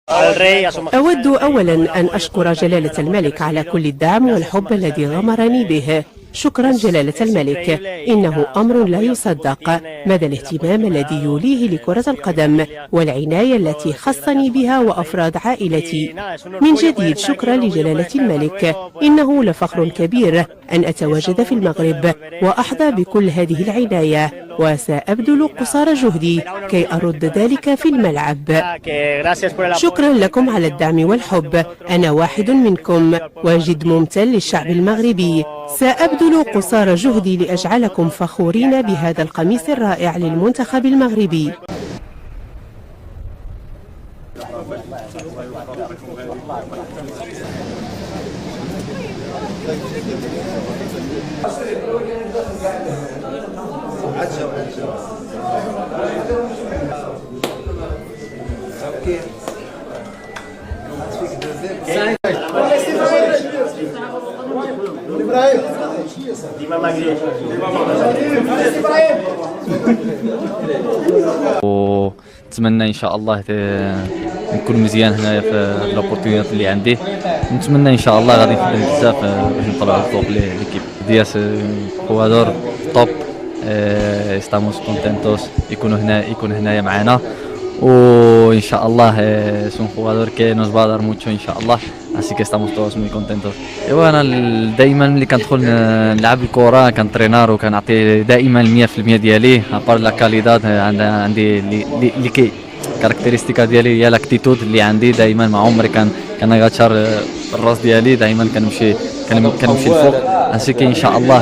أود أولا أن أشكر جلالة الملك على كل الدعم والحب الذي غمرني به. شكرا جلالة الملك، إنه أمر لا يصدق مدى الاهتمام الذي يوليه لكرة القدم والعناية التي خصني بها وأفراد عائلتي. من جديد شكرا لجلالة الملك، إنه لفخر كبير أن أتواجد في المغرب وأحظى بكل هذه العناية، وسأبذل قصارى جهدي كي أرد ذلك في الملعب. شكرا لكم على الدعم والحب، أنا واحد منكم وجد ممتن للشعب المغربي. سأبذل قصارى جهدي لأجعلكم فخورين بهذا القميص الرائع للمنتخب المغربي. ونتمنى ان شاء الله نكون مزيان هنايا في لوبورتونيات اللي عندي. نتمنى ان شاء الله غادي نخدم بزاف باش نطلعوا الفوق ليكيب. دياس جوادور توب، estamos contentos يكون هنايا معنا، وان شاء الله es un jugador que nos va a dar mucho ان شاء الله، así que estamos todos muy contentos. ايوا انا دائما ملي كندخل نلعب الكره كنترينار وكنعطي دائما 100% ديالي. ابار لا كاليداد عندي اللي كي كاركتيرستيكا ديالي هي لاكتيتود اللي عندي دائما. ما عمري كنغاتشر الراس ديالي، دائما كنمشي الفوق، así que ان شاء الله